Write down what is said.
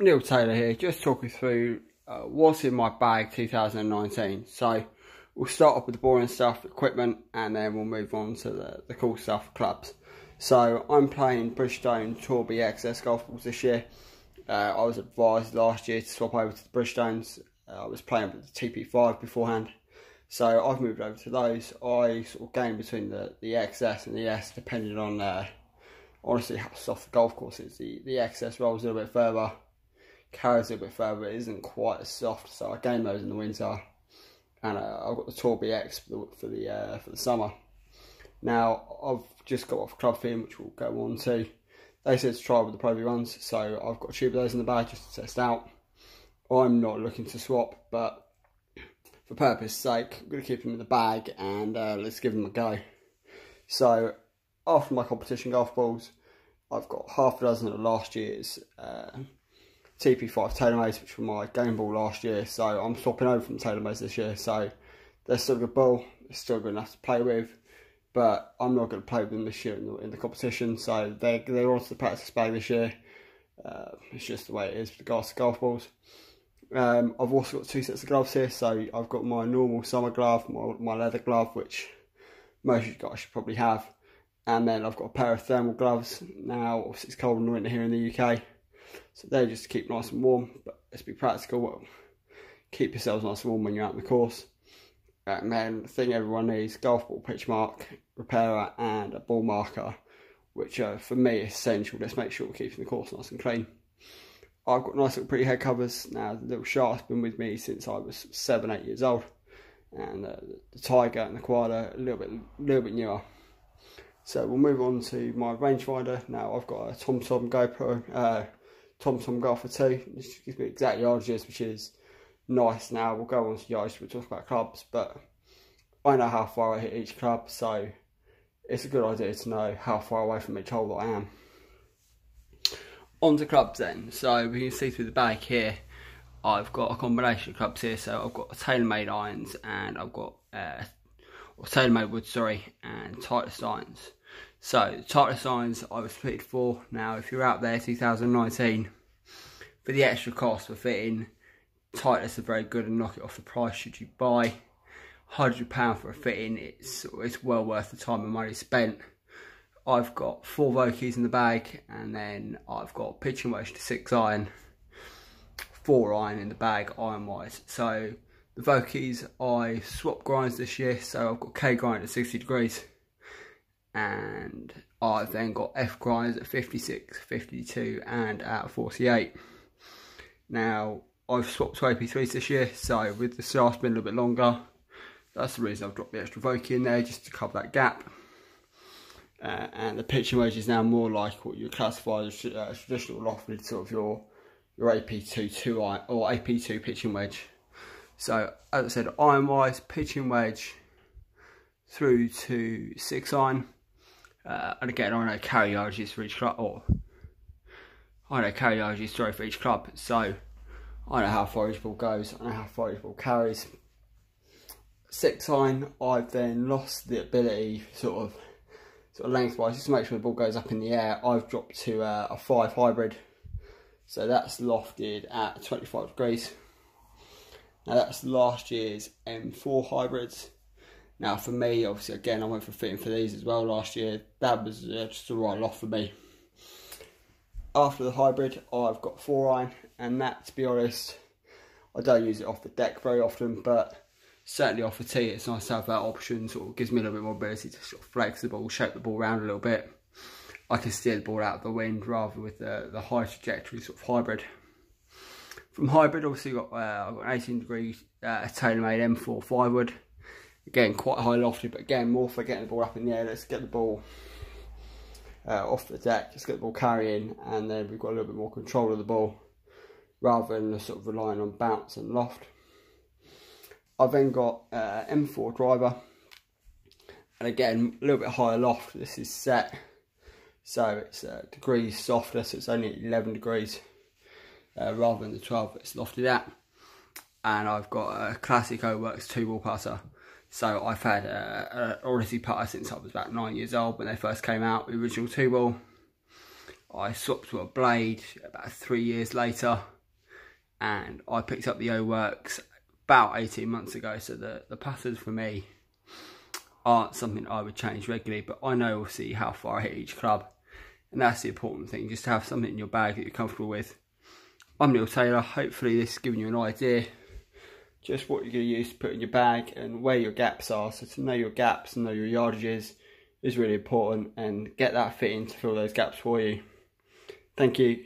Neil Taylor here, just talking through what's in my bag 2019. So we'll start off with the boring stuff, equipment, and then we'll move on to the cool stuff, clubs. So I'm playing Bridgestone Tour B XS golf balls this year. I was advised last year to swap over to the Bridgestones. I was playing with the TP5 beforehand, so I've moved over to those. I sort of game between the XS and the S depending on honestly how soft the golf course is. The XS rolls a little bit further, carries a little bit further, it isn't quite as soft, so I game those in the winter. And I've got the Tour BX for the summer. Now I've just got off club fitting, which we'll go on to. They said to try with the Pro V ones, so I've got a tube of those in the bag just to test out. I'm not looking to swap, but for purpose sake, I'm going to keep them in the bag and let's give them a go. So after my competition golf balls, I've got half a dozen of last year's TP5 TaylorMades, which were my game ball last year. So I'm swapping over from TaylorMades this year. So they're still a good ball, they're still good enough to play with, but I'm not going to play with them this year in the competition. So they're onto the practice bag this year. It's just the way it is with regards to golf balls. I've also got two sets of gloves here. So I've got my normal summer glove, my leather glove, which most of you guys should probably have. And then I've got a pair of thermal gloves. Now, obviously it's cold in the winter here in the UK, so they're just to keep nice and warm, but let's be practical. Well, keep yourselves nice and warm when you're out in the course. And then the thing everyone needs, golf ball pitch mark, repairer, and a ball marker, which for me is essential. Let's make sure we're keeping the course nice and clean. I've got nice little pretty head covers. Now the little Shark's been with me since I was 7-8 years old, and the Tiger and the Koala a little bit newer. So we'll move on to my rangefinder. Now I've got a TomTom GoPro, TomTom Golfer 2. This gives me exact yardages, which is nice. Now we'll go on to yardage, we'll talk about clubs, but I know how far I hit each club, so it's a good idea to know how far away from each hole that I am. On to clubs then. So we can see through the bag here, I've got a combination of clubs here. So I've got TaylorMade irons, and I've got or TaylorMade wood, sorry, and Titleist irons. So the Titleist irons I was fitted for. Now if you're out there 2019, for the extra cost for fitting, Titleist are very good and knock it off the price should you buy. £100 for a fitting, it's well worth the time and money spent. I've got 4 Vokeys in the bag, and then I've got pitching wedge to 6 iron, 4 iron in the bag iron wise. So the Vokeys, I swapped grinds this year, so I've got K grind at 60 degrees, and I've then got F grinds at 56, 52 and at 48. Now I've swapped to AP3s this year, so with the shafts being a little bit longer, that's the reason I've dropped the extra Vokey in there, just to cover that gap. And the pitching wedge is now more like what you classify as traditional lofted, sort of your AP2 2 iron or AP2 pitching wedge. So as I said, iron wise, pitching wedge through to 6 iron, and again I know carry yardages for each club, or I know carry yardages, sorry, for each club. So I know how far each ball goes, I know how far each ball carries. 6 iron, I've then lost the ability sort of lengthwise, just to make sure the ball goes up in the air. I've dropped to a 5 hybrid, so that's lofted at 25 degrees. Now that's last year's M4 hybrids. Now for me, obviously again I went for fitting for these as well last year. That was just the right loft for me. After the hybrid, I've got 4 iron, and that, to be honest, I don't use it off the deck very often, but certainly off the tee it's nice to have that option. Sort of gives me a little bit more ability to sort of flex the ball, shape the ball around a little bit. I can steer the ball out of the wind rather with the high trajectory sort of hybrid. From hybrid, obviously I've got an 18 degree TaylorMade M4 5 wood. Again, quite high lofted, but again more for getting the ball up in the air. Let's get the ball off the deck, let's get the ball carrying, and then we've got a little bit more control of the ball rather than sort of relying on bounce and loft. I've then got M4 driver, and again a little bit higher loft. This is set, so it's degrees softer, so it's only 11 degrees rather than the 12 it's lofted at. And I've got a classic O-Works 2-ball putter. So I've had an Odyssey putter since I was about 9 years old when they first came out, the original 2-ball. I swapped to a blade about 3 years later, and I picked up the O-Works about 18 months ago, so the patterns for me aren't something I would change regularly, but I know obviously how far I hit each club, and that's the important thing, just to have something in your bag that you're comfortable with. I'm Neil Taylor. Hopefully this has given you an idea just what you're going to use to put in your bag and where your gaps are. So to know your gaps and know your yardages is really important, and get that fitting to fill those gaps for you. Thank you.